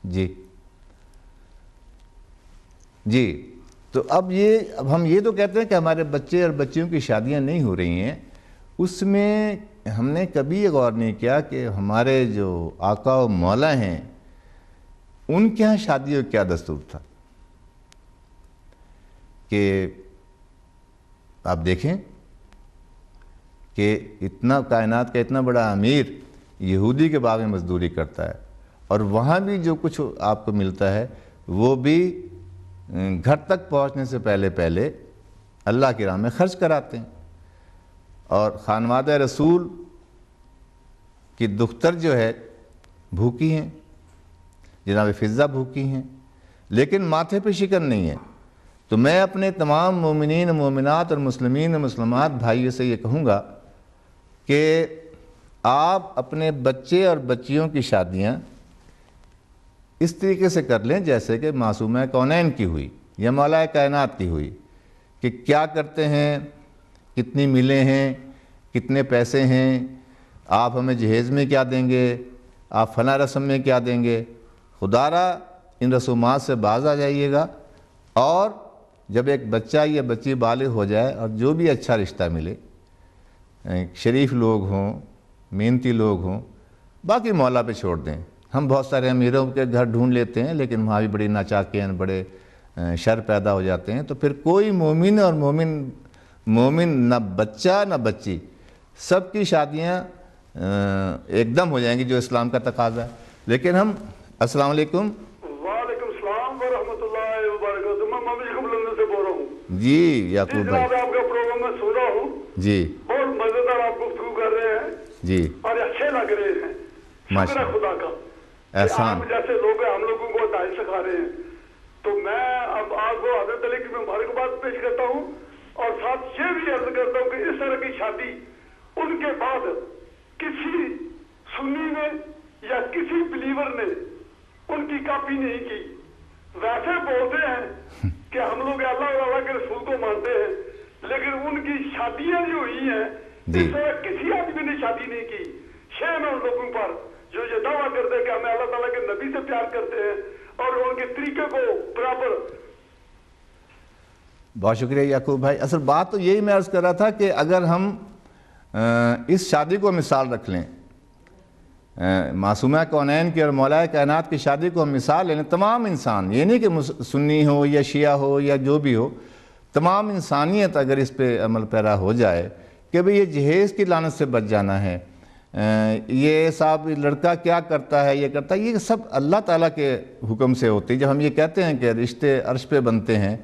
جی جی تو اب ہم یہ تو کہتے ہیں کہ ہمارے بچے اور بچیوں کی شادیاں نہیں ہو رہی ہیں، اس میں ہم نے کبھی یہ غور نہیں کیا کہ ہمارے جو آقا و مولا ہیں ان کے ہاں شادیوں کیا دستور تھا. کہ آپ دیکھیں کہ اتنا کائنات کا اتنا بڑا امیر یہودی کے باغ میں مزدوری کرتا ہے، اور وہاں بھی جو کچھ آپ کو ملتا ہے وہ بھی گھر تک پہنچنے سے پہلے اللہ کی راہ میں خرچ کراتے ہیں. اور خانوادہ رسول کی دختر جو ہے بھوکی ہیں، جناب فضہ بھوکی ہیں، لیکن ماتھے پہ شکن نہیں ہے. تو میں اپنے تمام مومنین مومنات اور مسلمین و مسلمات بھائیوں سے یہ کہوں گا کہ آپ اپنے بچے اور بچیوں کی شادیاں اس طریقے سے کر لیں جیسے کہ معصومہ کونین کی ہوئی یا مولا کائنات کی ہوئی، کہ کیا کرتے ہیں، کتنی ملیں ہیں، کتنے پیسے ہیں، آپ ہمیں جہیز میں کیا دیں گے، آپ فلاں رسم میں کیا دیں گے. خدا را ان رسومات سے باز آ جائیے گا، اور جب ایک بچہ یا بچی بالغ ہو جائے اور جو بھی اچھا رشتہ ملے، شریف لوگ ہوں، محنتی لوگ ہوں، باقی مولا پہ چھوڑ دیں. ہم بہت سارے امیروں کے گھر ڈھونڈ لیتے ہیں لیکن وہاں بھی بڑی ناچاکیاں، بڑے شر پیدا ہو جاتے ہیں. تو پھر کوئی مومن اور مومن نہ بچہ نہ بچی سب کی شادیاں ایک دم ہو جائیں گی جو اسلام کا تقاضا ہے. لیکن ہم السلام علیکم. وعلیکم السلام ورحمۃ اللہ وبرکاتہ. میں ممی کو بلند سے بول رہا ہوں. جی یعقوب بھائی. جناب آپ کا پروگرام میں سن رہا ہوں. جی بہت مزیدار آپ گفتگو کر رہے ہیں. جی اور اچھے لگ رہے ہیں. شکر ہے خدا کا. احسان. آپ جیسے لوگ ہیں ہم لوگوں کو تعلیم سکھا رہے ہیں. تو میں اب آپ کو حضرت علی کی مبارکباد پیش کرتا ہوں، اور ساتھ یہ بھی عرض کرتا ہوں کہ اس طرح کی شادی ان کے بعد کسی سنی نے یا کسی بلیور نے ان کی کاپی نہیں کی. ویسے بولتے ہیں کہ ہم لوگ اللہ اور اللہ کے رسول کو مانتے ہیں، لیکن ان کی شادیاں جو ہوئی ہیں اس طرح کسی آدمی نے شادی نہیں کی. شیم ہے ان لوگوں پر جو یہ دعویٰ کرتے ہیں کہ ہمیں اللہ تعالیٰ کے نبی سے پیار کرتے ہیں اور ان کے طریقے کو برابر. بہت شکریہ یعقوب بھائی. اصل بات تو یہی میں عرض کر رہا تھا کہ اگر ہم اس شادی کو مثال رکھ لیں، معصومہ کونین کی اور مولا کائنات کی شادی کو ہم مثال لیں، تمام انسان، یہ نہیں کہ سنی ہو یا شیعہ ہو یا جو بھی ہو، تمام انسانیت اگر اس پہ عمل پیرا ہو جائے کہ بھئی یہ جہیز کی لعنت سے بچ جانا ہے، یہ صاحب لڑکا کیا کرتا ہے، یہ کرتا ہے، یہ سب اللہ تعالیٰ کے حکم سے ہوتی ہے. جب ہم یہ کہتے ہیں کہ رشتے عرش پہ بنتے ہیں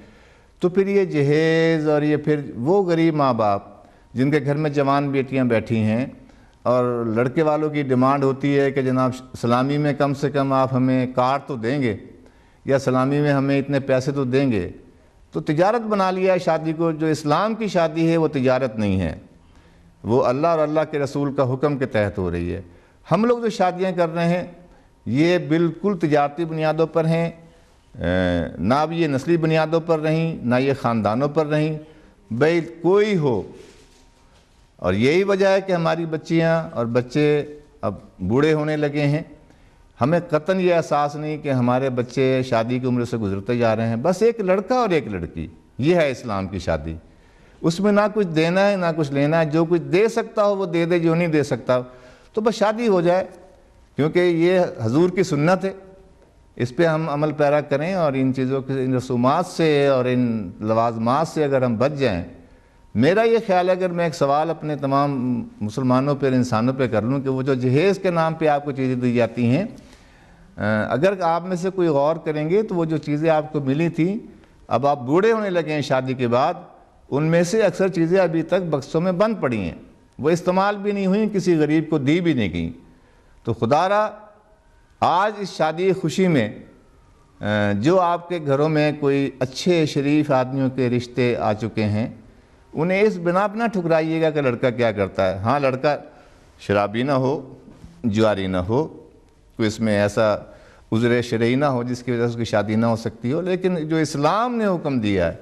تو پھر یہ جہیز اور یہ پھر وہ غریب ماں باپ جن کے گھر میں جوان بیٹیاں بیٹھی ہیں اور لڑکے والوں کی ڈیمانڈ ہوتی ہے کہ جناب سلامی میں کم سے کم آپ ہمیں کار تو دیں گے یا سلامی میں ہمیں اتنے پیسے تو دیں گے. تو تجارت بنا لیا ہے شادی کو. جو اسلام کی شادی ہے وہ تجارت نہیں ہے، وہ اللہ اور اللہ کے رسول کا حکم کے تحت ہو رہی ہے. ہم لوگ جو شادیاں کر رہے ہیں یہ بالکل تجارتی بنیادوں پر ہیں، نہ اب یہ نسلی بنیادوں پر رہیں، نہ یہ خاندانوں پر رہیں، بھئی کوئی ہو. اور یہی وجہ ہے کہ ہماری بچیاں اور بچے اب بوڑھے ہونے لگے ہیں. ہمیں قطعاً یہ احساس نہیں کہ ہمارے بچے شادی کی عمر سے گزرتے جا رہے ہیں. بس ایک لڑکا اور ایک لڑکی، یہ ہے اسلام کی شادی. اس میں نہ کچھ دینا ہے نہ کچھ لینا ہے. جو کچھ دے سکتا ہو وہ دے دے، جو نہیں دے سکتا تو بس شادی ہو جائے، کیونکہ یہ حضور کی سنت ہے. اس پہ ہم عمل پیرا کریں اور ان چیزوں کے، ان رسومات سے اور ان لوازمات سے اگر ہم بچ جائیں. میرا یہ خیال ہے، اگر میں ایک سوال اپنے تمام مسلمانوں پہ، انسانوں پہ کر لوں، کہ وہ جو جہیز کے نام پہ آپ کو چیزیں دی جاتی ہیں، اگر آپ میں سے کوئی غور کریں گے تو وہ جو چیزیں آپ کو ملی تھیں، اب آپ بوڑھے ہونے لگے ہیں شادی کے بعد، ان میں سے اکثر چیزیں ابھی تک بکسوں میں بند پڑی ہیں، وہ استعمال بھی نہیں ہوئیں، کسی غریب کو دی بھی نہیں گئیں. تو خدا را آج اس شادی خوشی میں جو آپ کے گھروں میں کوئی اچھے شریف آدمیوں کے رشتے آ چکے ہیں، انہیں اس بنا پہ نہ ٹھکرائیے گا کہ لڑکا کیا کرتا ہے. ہاں، لڑکا شرابی نہ ہو، جواری نہ ہو، کوئی اس میں ایسا عذر شرعی نہ ہو جس کی وجہ سے اس کی شادی نہ ہو سکتی ہو. لیکن جو اسلام نے حکم دیا ہے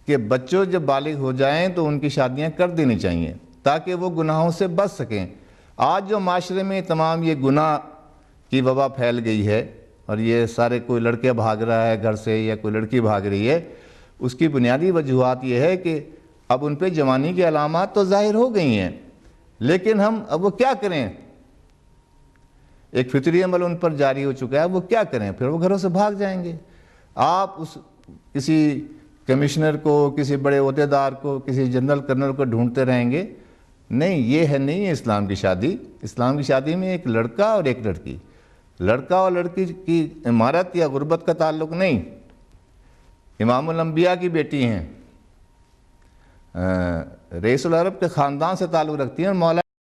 کہ بچوں جب بالغ ہو جائیں تو ان کی شادیاں کر دینی چاہیے تاکہ وہ گناہوں سے بچ سکیں. آج جو معاشرے میں تمام یہ گناہ کی وبا پھیل گئی ہے، اور یہ سارے کوئی لڑکے بھاگ رہا ہے گھر سے یا کوئی لڑکی بھاگ رہی ہے، اس کی بنیادی وجوہات یہ ہے کہ اب ان پہ جوانی کی علامات تو ظاہر ہو گئی ہیں، لیکن ہم اب وہ کیا کریں؟ ایک فطری عمل ان پر جاری ہو چکا ہے، وہ کیا کریں؟ پھر وہ گھروں سے بھاگ جائیں گے۔ آپ کسی کمشنر کو، کسی بڑے عہدیدار کو، کسی جنرل کرنل کو ڈھونڈتے رہیں گے؟ نہیں، یہ نہیں ہے اسلام کی شادی۔ اسلام کی شادی میں ایک لڑکا اور ایک لڑکی، لڑکا اور لڑکی کی عمارت یا غربت کا تعلق نہیں، امام الانبیاء کی بیٹی ہیں، رئیس العرب کے خاندان سے تعلق رکھتی ہیں، اور مولا